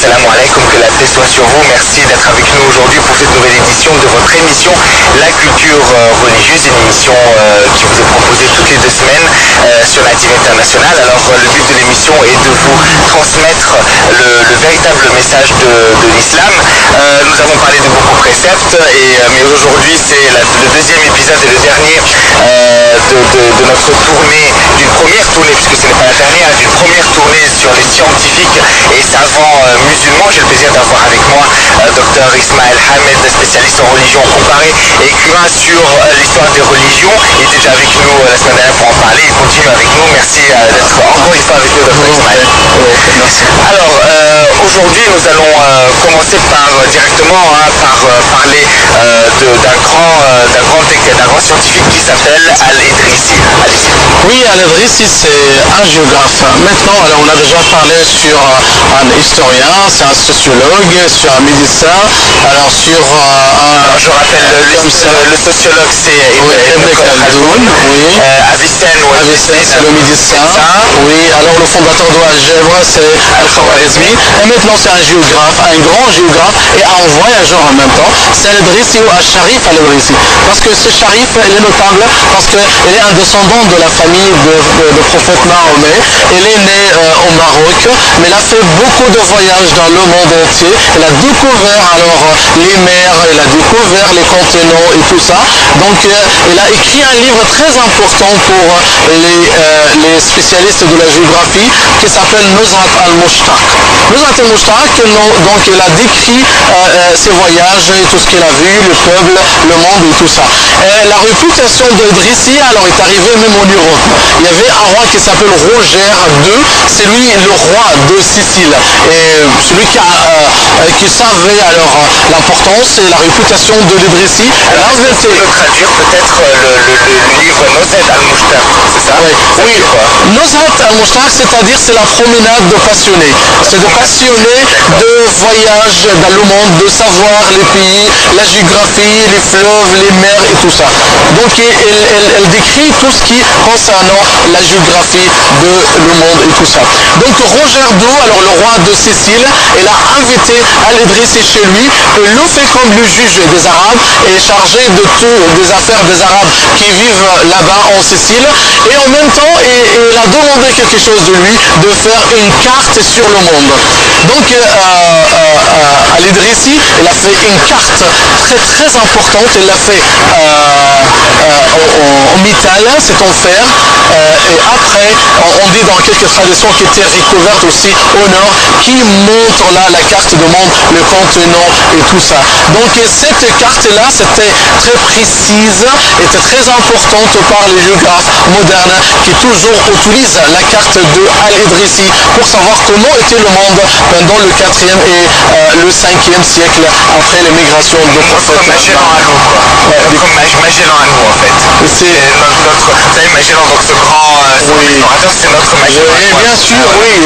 Salam alaikum, que la paix soit sur vous. Merci d'être avec nous aujourd'hui pour cette nouvelle édition de votre émission La Culture Religieuse, une émission qui vous est proposée toutes les 2 semaines sur la TV internationale. Alors le but de l'émission est de vous transmettre le véritable message de l'islam. Nous avons parlé de beaucoup de préceptes, mais aujourd'hui c'est le 2e épisode et le dernier de notre tournée, d'une première tournée, puisque ce n'est pas la dernière, d'une première tournée sur les scientifiques et savants musulmans. J'ai le plaisir d'avoir avec moi Dr Ismaël Hamed, spécialiste en religion comparée et écrivain sur l'histoire des religions. Il était déjà avec nous la semaine dernière pour en parler. Il continue avec nous. Merci d'être encore une fois avec nous, Dr Ismaël. Merci. Alors, aujourd'hui, nous allons commencer directement par parler d'un grand scientifique qui s'appelle Al-Idrissi. Oui, Al-Idrissi, c'est un géographe. Maintenant, alors on a déjà parlé sur un historien, c'est un sociologue, sur un médecin, alors sur je rappelle, le sociologue, c'est Ibn Khaldoun, oui. Avicenne, c'est le médecin. Oui, alors le fondateur de l'algèbre, c'est Al-Khwarizmi. Et maintenant, c'est un géographe, un grand géographe et un voyageur en même temps. C'est Al-Idrissi ou Al-Sharif Al-Idrissi. Parce que ce Sharif, il est notable parce qu'il est un descendant de la famille de prophète Mahomet. Il est né au Maroc, mais il a fait beaucoup de voyages dans le monde entier. Il a découvert alors les mers, il a découvert les continents et tout ça. Donc il a écrit un livre très important pour les spécialistes de la géographie qui s'appelle Nuzhat al-Mushtaq. Nuzhat al-Mushtaq, donc il a décrit ses voyages et tout ce qu'il a vu, le peuple, le monde et tout ça. Et la réputation d'Idrissi alors est arrivée même en Europe. Il y avait un roi qui s'appelle Roger II, c'est lui le roi de Sicile. Et celui qui savait alors l'importance et la réputation de l'Idrissi. Elle a inventé. On peut traduire peut-être le livre Nuzhat al-Mushtaq, c'est ça? Oui. Nuzhat al-Mushtaq, c'est-à-dire c'est la promenade de passionnés. C'est de passionnés de voyage dans le monde, de savoir les pays, la géographie, les fleuves, les mers et tout ça. Donc elle décrit tout ce qui concernant la géographie de le monde et tout ça. Donc Roger II, alors le roi de Sicile, il a invité Al-Idrissi chez lui et le fait comme le juge des Arabes est chargé de tout des affaires des Arabes qui vivent là-bas en Sicile et en même temps il a demandé quelque chose de lui, de faire une carte sur le monde. Donc Al-Idrissi, il a fait une carte très importante, il l'a fait en métal, c'est en fer, et après on dit dans quelques traditions qui étaient recouvertes aussi au nord, qui montre là la carte du monde, le continent et tout ça. Donc cette carte-là, c'était très précise, était très importante par les géographes modernes qui toujours utilisent la carte de Al-Idrissi pour savoir comment était le monde pendant le 4e et le 5e siècle après l'émigration de prophète. Magellan à nous, quoi. Comme Magellan à nous, en fait. C'est notre, vous savez, Magellan, donc ce grand explorateur, c'est notre Magellan. Oui, bien sûr, oui.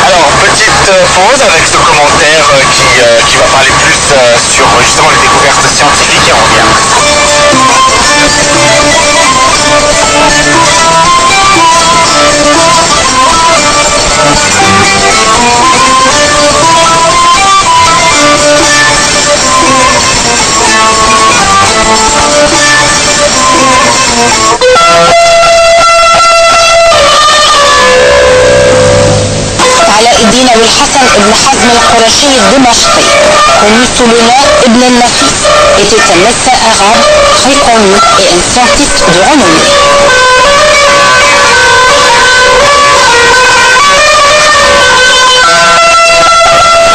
Alors, petite pause avec ce commentaire qui va parler plus sur justement les découvertes scientifiques et on revient après. علاء الدين أبو الحسن ابن حزم القرشي الدمشقي, connu sous le nom Ibn al-Nafis, était un médecin arabe très connu et un scientiste de renommée.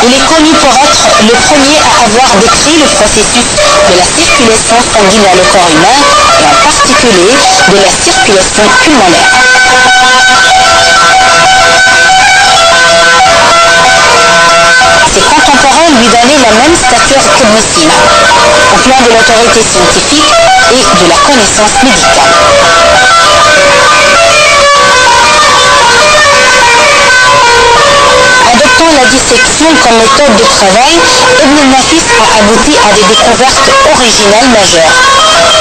Il est connu pour être le premier à avoir décrit le processus de la circulation sanguine dans le corps humain et en particulier de la circulation pulmonaire. Ses contemporains lui donnaient la même stature qu'Ibn Sina, au plan de l'autorité scientifique et de la connaissance médicale. Adoptant la la dissection comme méthode de travail, Ibn al-Nafis a abouti à des découvertes originales majeures.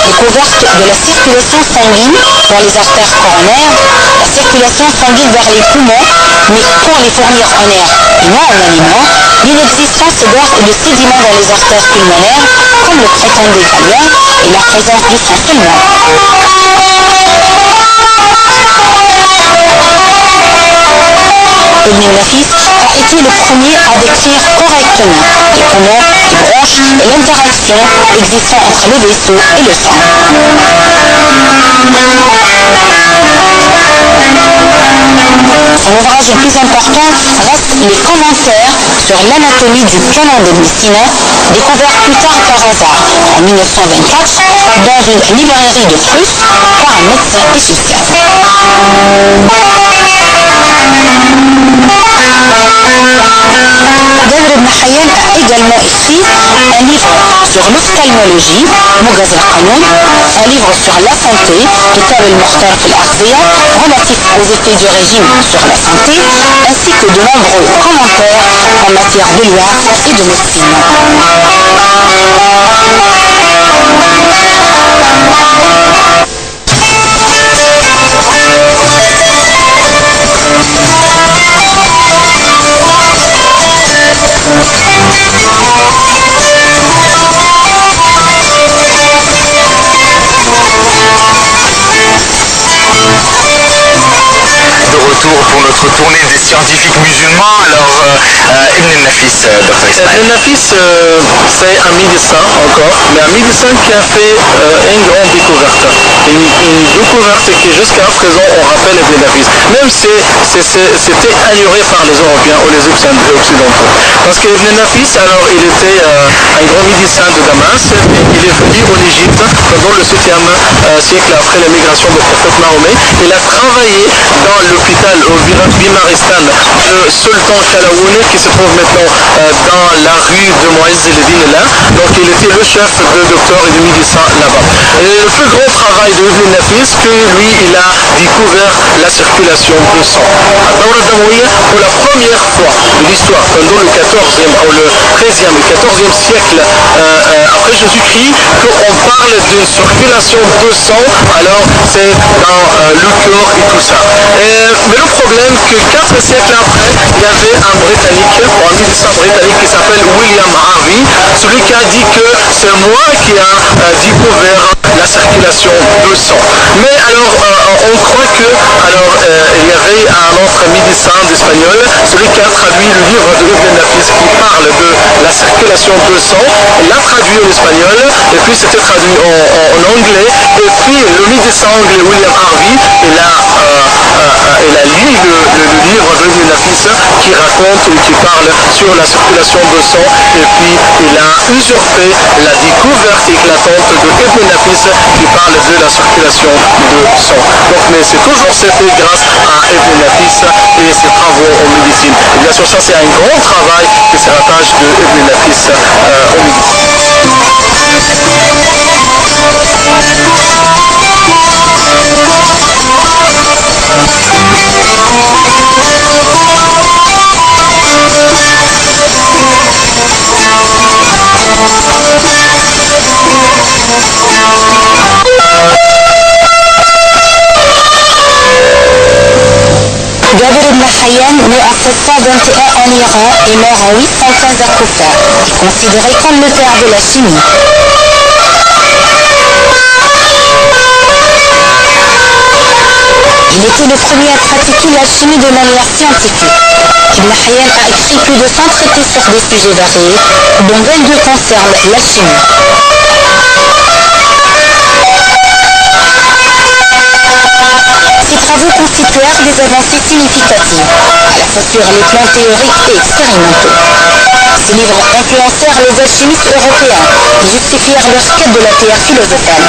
Découverte de la circulation sanguine dans les artères coronaires, la circulation sanguine vers les poumons, mais pour les fournir en air et non en aliments, l'inexistence d'air ou de sédiments dans les artères pulmonaires, comme le prétendait Galien, et la présence du sang seulement. Ibn al-Nafis a été le premier à décrire correctement les poumons, les bronches et l'interaction existant entre les vaisseaux et le sang. Son ouvrage le plus important reste les commentaires sur l'anatomie du canon d'Ibn Sina, découvert plus tard par hasard, en 1924, dans une librairie de Prusse par un médecin égyptien. Jabr ibn Hayyan a également écrit un livre sur l'ophtalmologie, Mughaz al-Qanun, un livre sur la santé, Kitab al-Mukhtar fil Aghziya, relatif aux effets du régime sur la santé, ainsi que de nombreux commentaires en matière de loi et de médecine. Pour notre tournée des scientifiques musulmans. Alors, Ibn al-Nafis, Dr. Ismail. Ibn al-Nafis, c'est un médecin encore, mais un médecin qui a fait une grande découverte. Une découverte qui jusqu'à présent on rappelle Ibn al-Nafis. Même si c'était ignoré par les Européens ou les Occidentaux. Parce que Ibn al-Nafis, alors il était un grand médecin de Damas, et il est venu en Égypte pendant le 7e siècle après la migration du prophète Mahomet. Il a travaillé dans l'hôpital au Bimaristan de Sultan Kalaoun qui se trouve maintenant dans la rue de Moïse el-Din là. Donc il était le chef de docteur et de médecin là-bas. Le plus grand travail de Ibn Nafis, que lui il a découvert la circulation de sang. Pour la première fois de l'histoire, pendant le 14e ou le 13e et 14e siècle après Jésus-Christ, qu'on parle d'une circulation de sang, alors c'est dans le cœur et tout ça. Mais le problème que 4 siècles après, il y avait un Britannique, un médecin britannique qui s'appelle William Harvey, celui qui a dit que c'est moi qui a découvert la circulation de sang. Mais alors, on croit que, alors, il y avait un autre médecin d'espagnol, celui qui a traduit le livre de Ibn Nafis qui parle de la circulation de sang, il l'a traduit en espagnol, et puis c'était traduit en anglais, et puis le médecin anglais William Harvey, il a lu le livre de Ibn Nafis qui raconte ou qui parle sur la circulation de sang, et puis il a usurpé la découverte éclatante de Ibn Nafis qui parle de la circulation de sang. Donc, mais c'est toujours fait grâce à Ibn Nafis et ses travaux en médecine. Et bien sûr, ça c'est un grand travail qui se rattache de Ibn Nafis en médecine. Jabr ibn Hayyan, né en 721 en Iran et mort en 815 à Koufa, est considéré comme le père de la chimie. Il était le premier à pratiquer la chimie de manière scientifique. Ibn Hayyan a écrit plus de 100 traités sur des sujets variés, dont 22 concernent la chimie. Ces travaux constituèrent des avancées significatives, à la fois sur les plans théoriques et expérimentaux. Ces livres influencèrent les alchimistes européens qui justifièrent leur quête de la pierre philosophale.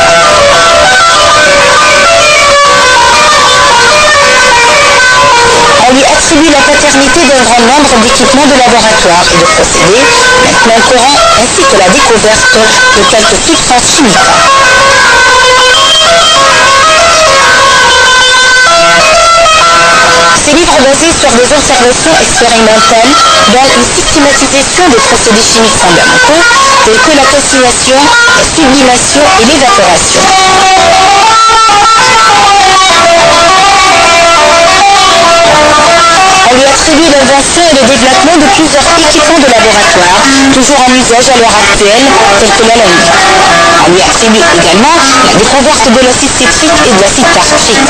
On lui attribue la paternité d'un grand nombre d'équipements de laboratoire et de procédés, maintenant courants, ainsi que la découverte de quelques substances chimiques. Ces des livres basés sur des observations expérimentales dans une systématisation des procédés chimiques fondamentaux tels que la calcination, la sublimation et l'évaporation. On lui attribue l'invention et le développement de plusieurs équipements de laboratoire, toujours en usage à l'heure actuelle, tels que la lamine. On lui attribue également la découverte de l'acide citrique et de l'acide tartrique.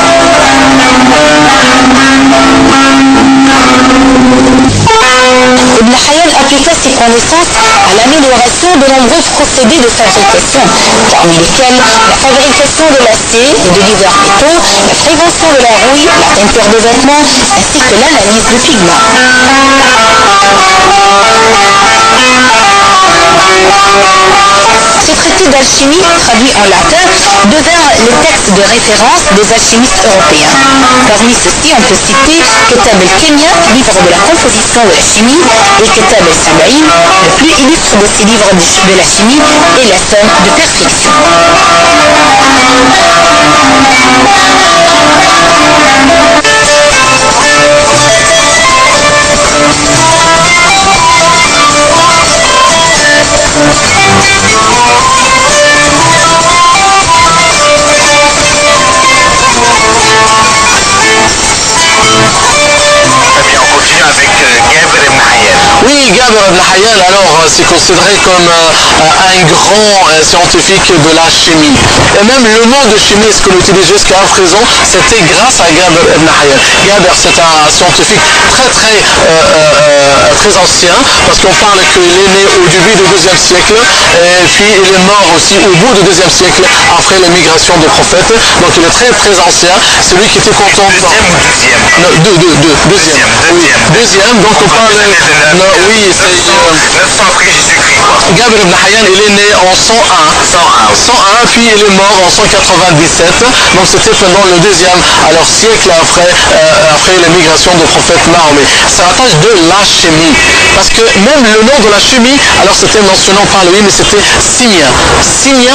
Ibn Hayyan appliqua ses connaissances à l'amélioration de nombreux procédés de fabrication, parmi lesquels la fabrication de l'acier et de divers métaux, la prévention de la rouille, la teinture des vêtements, ainsi que l'analyse de pigments. Ces traités d'alchimie, traduits en latin, devinrent les textes de référence des alchimistes européens. Parmi ceux-ci, on peut citer Kitab al-Kémia, livre de la composition de la chimie, et Kitab al-Sabaïn, le plus illustre de ces livres de la chimie, et la somme de perfection. Oui, Gabr ibn Hayyan, alors c'est considéré comme un grand scientifique de la chimie. Et même le nom de chimiste qu'on utilise jusqu'à présent, c'était grâce à Gabr ibn Hayyan. Gabr, c'est un scientifique très ancien, parce qu'on parle qu'il est né au début du IIe siècle, et puis il est mort aussi au bout du IIe siècle, après l'émigration des prophètes. Donc il est très ancien. C'est lui qui était content. Deuxième ou deuxième? Non, deuxième. Oui, deuxième, donc on parle... Non, oui, c'est... 900 après Jésus-Christ, quoi. Gabr ibn Hayyan, il est né en 101, puis il est mort en 197, donc c'était pendant le deuxième siècle après l'émigration du prophète Mahomet. C'est la tâche de la chimie, parce que même le nom de la chimie, alors c'était mentionnant par lui, mais c'était simia. Simia,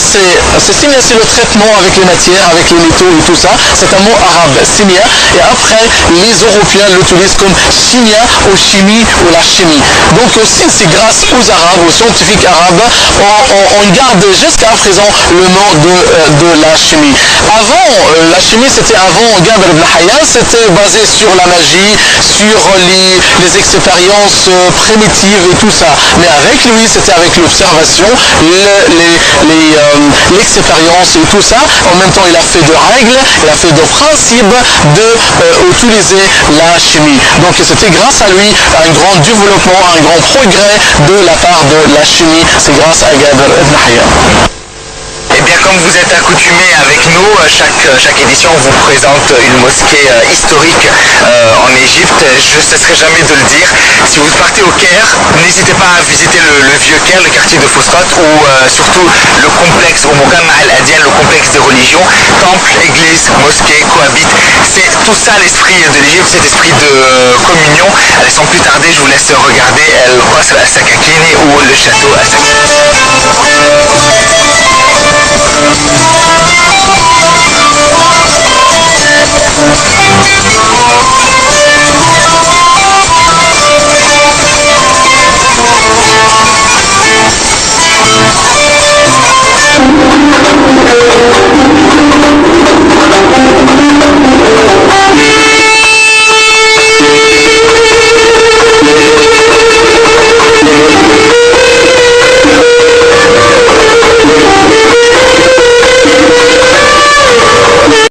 c'est le traitement avec les matières, avec les métaux et tout ça. C'est un mot arabe, simia, et après les Européens l'utilisent comme chimia ou chimie ou la chimie. Donc aussi c'est grâce aux Arabes, aux scientifiques arabes, on garde jusqu'à présent le nom de la chimie. Avant, la chimie c'était avant Gabr ibn Hayyan, c'était basé sur la magie, sur les expériences primitives et tout ça. Mais avec lui, c'était avec l'observation, l'expérience et tout ça. En même temps, il a fait de règles, il a fait de principes d'utiliser la chimie. Donc c'était grâce à lui un grand développement, un grand progrès de la part de la chimie. C'est grâce à Gabr ibn Hayyan. Eh bien, comme vous êtes accoutumés avec nous, chaque édition vous présente une mosquée historique en Égypte. Je ne cesserai jamais de le dire. Si vous partez au Caire, n'hésitez pas à visiter le vieux Caire, le quartier de Fustat, ou surtout le complexe, au Mujamma al-Adyan, le complexe des religions. Temple, église, mosquée cohabitent. C'est tout ça l'esprit de l'Égypte, cet esprit de communion. Allez, sans plus tarder, je vous laisse regarder El Qasr al-Sakakini ou le château al-Sakakini. Thank you.